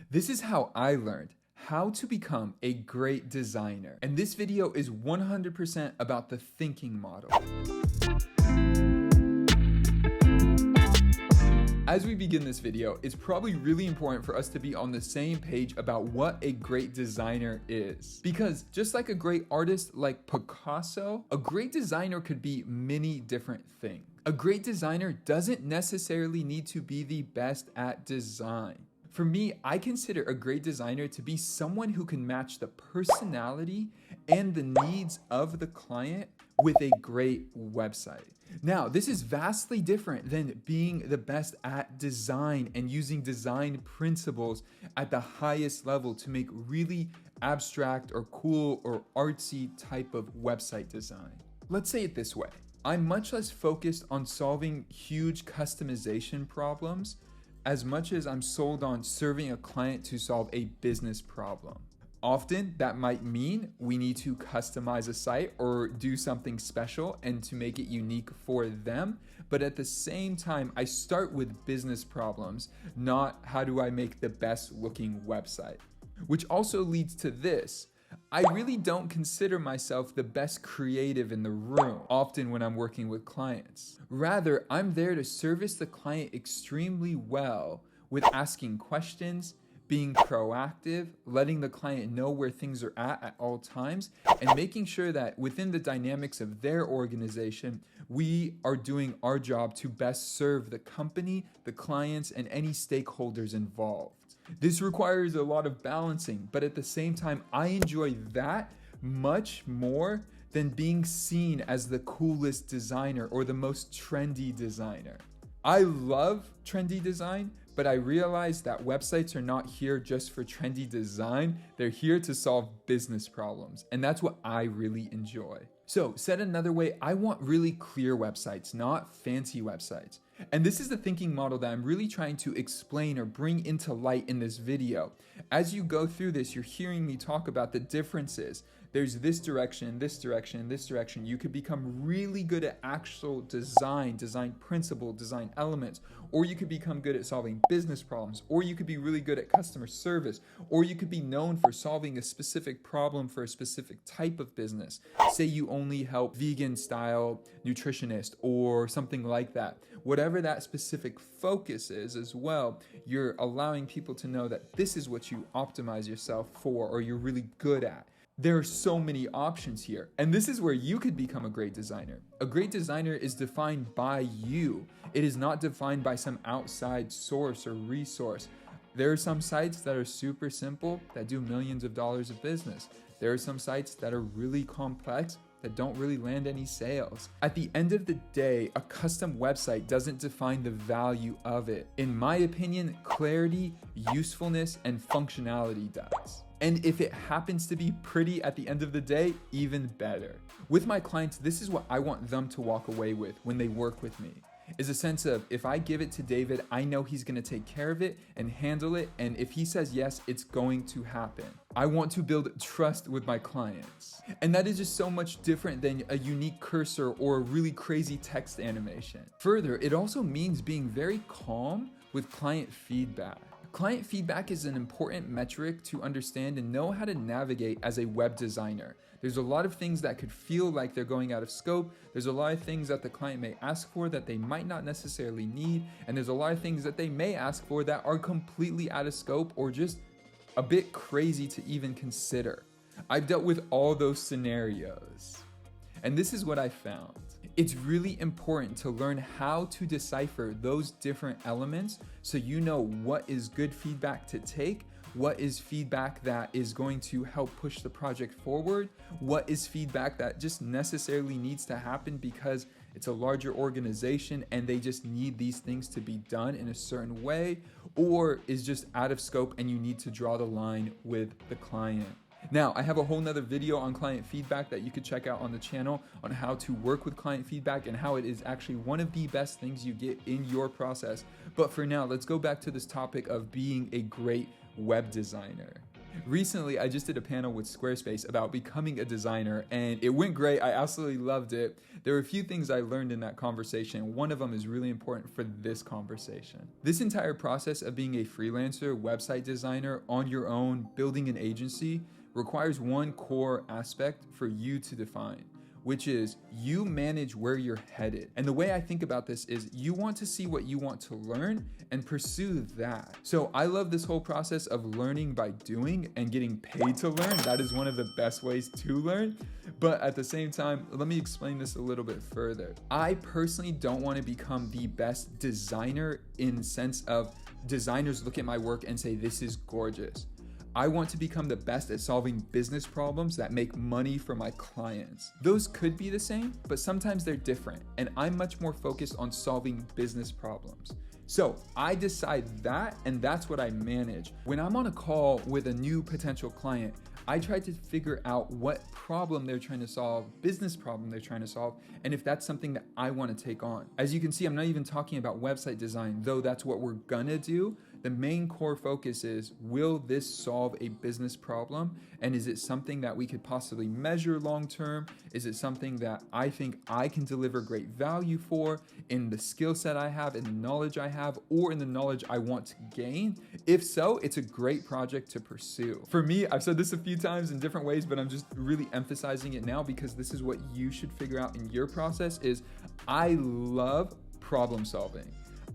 This is how I learned how to become a great designer. And this video is 100% about the thinking model. As we begin this video, it's probably really important for us to be on the same page about what a great designer is. Because just like a great artist like Picasso, a great designer could be many different things. A great designer doesn't necessarily need to be the best at design. For me, I consider a great designer to be someone who can match the personality and the needs of the client with a great website. Now, this is vastly different than being the best at design and using design principles at the highest level to make really abstract or cool or artsy type of website design. Let's say it this way. I'm much less focused on solving huge customization problems as much as I'm sold on serving a client to solve a business problem. Often that might mean we need to customize a site or do something special and to make it unique for them. But at the same time, I start with business problems, not how do I make the best looking website. Which also leads to this. I really don't consider myself the best creative in the room, often when I'm working with clients. Rather, I'm there to service the client extremely well with asking questions, being proactive, letting the client know where things are at all times, and making sure that within the dynamics of their organization, we are doing our job to best serve the company, the clients, and any stakeholders involved. This requires a lot of balancing, but at the same time, I enjoy that much more than being seen as the coolest designer or the most trendy designer. I love trendy design, but I realize that websites are not here just for trendy design. They're here to solve business problems, and that's what I really enjoy. So, said another way, I want really clear websites, not fancy websites. And this is the thinking model that I'm really trying to explain or bring into light in this video. As you go through this, you're hearing me talk about the differences. There's this direction, this direction, this direction. You could become really good at actual design principle, design elements, or you could become good at solving business problems, or you could be really good at customer service, or you could be known for solving a specific problem for a specific type of business. Say you only help vegan style nutritionists or something like that. Whatever that specific focus is as well, you're allowing people to know that this is what you optimize yourself for or you're really good at. There are so many options here, and this is where you could become a great designer. A great designer is defined by you. It is not defined by some outside source or resource. There are some sites that are super simple that do millions of dollars of business. There are some sites that are really complex that don't really land any sales. At the end of the day, a custom website doesn't define the value of it. In my opinion, clarity, usefulness, and functionality does. And if it happens to be pretty at the end of the day, even better. With my clients, this is what I want them to walk away with when they work with me. Is a sense of, if I give it to David, I know he's gonna take care of it and handle it, and if he says yes, it's going to happen. I want to build trust with my clients. And that is just so much different than a unique cursor or a really crazy text animation. Further, it also means being very calm with client feedback. Client feedback is an important metric to understand and know how to navigate as a web designer. There's a lot of things that could feel like they're going out of scope. There's a lot of things that the client may ask for that they might not necessarily need. And there's a lot of things that they may ask for that are completely out of scope or just a bit crazy to even consider. I've dealt with all those scenarios. And this is what I found. It's really important to learn how to decipher those different elements so you know what is good feedback to take, what is feedback that is going to help push the project forward, what is feedback that just necessarily needs to happen because it's a larger organization and they just need these things to be done in a certain way, or is just out of scope and you need to draw the line with the client. Now, I have a whole nother video on client feedback that you could check out on the channel on how to work with client feedback and how it is actually one of the best things you get in your process. But for now, let's go back to this topic of being a great web designer. Recently, I just did a panel with Squarespace about becoming a designer, and it went great. I absolutely loved it. There were a few things I learned in that conversation. One of them is really important for this conversation. This entire process of being a freelancer, website designer, on your own, building an agency, requires one core aspect for you to define, which is you manage where you're headed. And the way I think about this is you want to see what you want to learn and pursue that. So I love this whole process of learning by doing and getting paid to learn. That is one of the best ways to learn. But at the same time, let me explain this a little bit further. I personally don't want to become the best designer in the sense of designers look at my work and say, this is gorgeous. I want to become the best at solving business problems that make money for my clients. Those could be the same, but sometimes they're different, and I'm much more focused on solving business problems. So I decide that, and that's what I manage. When I'm on a call with a new potential client, I try to figure out what problem they're trying to solve, business problem they're trying to solve, and if that's something that I want to take on. As you can see, I'm not even talking about website design, though that's what we're gonna do. The main core focus is, will this solve a business problem? And is it something that we could possibly measure long-term? Is it something that I think I can deliver great value for in the skill set I have, in the knowledge I have, or in the knowledge I want to gain? If so, it's a great project to pursue. For me, I've said this a few times in different ways, but I'm just really emphasizing it now because this is what you should figure out in your process is I love problem solving.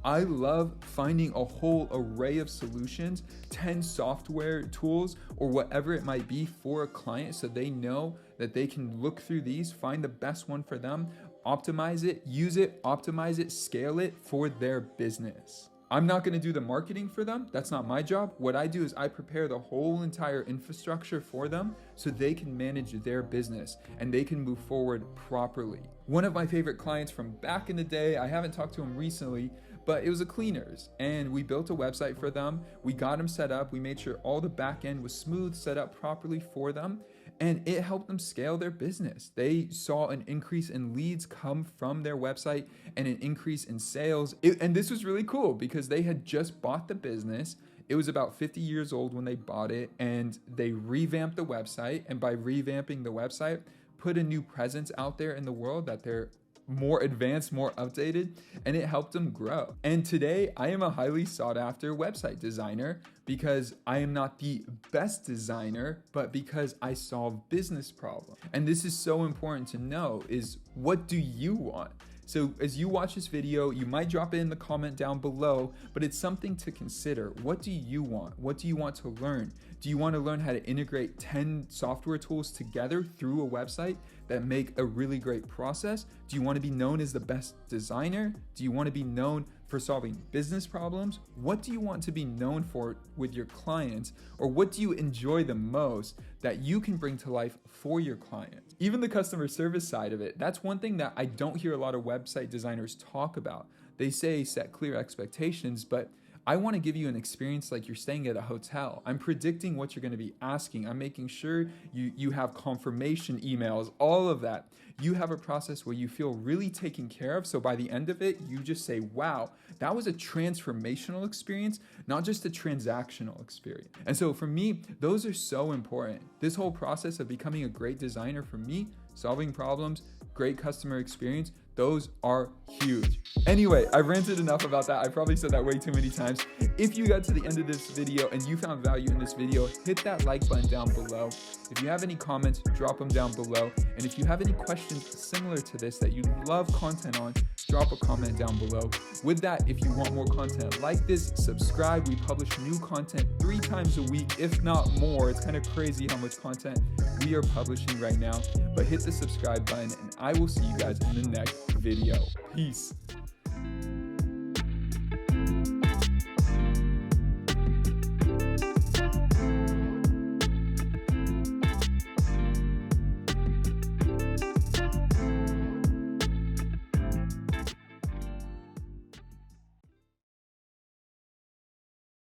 I love finding a whole array of solutions, 10 software tools, or whatever it might be for a client so they know that they can look through these, find the best one for them, optimize it, use it, optimize it, scale it for their business. I'm not going to do the marketing for them. That's not my job. What I do is I prepare the whole entire infrastructure for them so they can manage their business and they can move forward properly. One of my favorite clients from back in the day, I haven't talked to him recently, but it was a cleaners, and we built a website for them. We got them set up. We made sure all the back end was smooth, set up properly for them, and it helped them scale their business. They saw an increase in leads come from their website and an increase in sales. And this was really cool because they had just bought the business. It was about 50 years old when they bought it, and they revamped the website. And by revamping the website, put a new presence out there in the world that they're more advanced, more updated, and it helped them grow. And today I am a highly sought after website designer because I am not the best designer, but because I solve business problems. And this is so important to know is, what do you want? So as you watch this video, you might drop it in the comment down below, but it's something to consider. What do you want? What do you want to learn? Do you want to learn how to integrate 10 software tools together through a website that make a really great process? Do you want to be known as the best designer? Do you want to be known for solving business problems? What do you want to be known for with your clients? Or what do you enjoy the most that you can bring to life for your clients? Even the customer service side of it, that's one thing that I don't hear a lot of website designers talk about. They say set clear expectations, but I want to give you an experience like you're staying at a hotel. I'm predicting what you're going to be asking. I'm making sure you have confirmation emails, all of that. You have a process where you feel really taken care of. So by the end of it, you just say, wow, that was a transformational experience, not just a transactional experience. And so for me, those are so important. This whole process of becoming a great designer for me, solving problems, great customer experience, those are huge. Anyway, I've ranted enough about that. I probably said that way too many times. If you got to the end of this video and you found value in this video, hit that like button down below. If you have any comments, drop them down below. And if you have any questions similar to this that you'd love content on, drop a comment down below. With that, if you want more content like this, subscribe. We publish new content 3 times a week, if not more. It's kind of crazy how much content we are publishing right now. But hit the subscribe button and I will see you guys in the next video. Peace.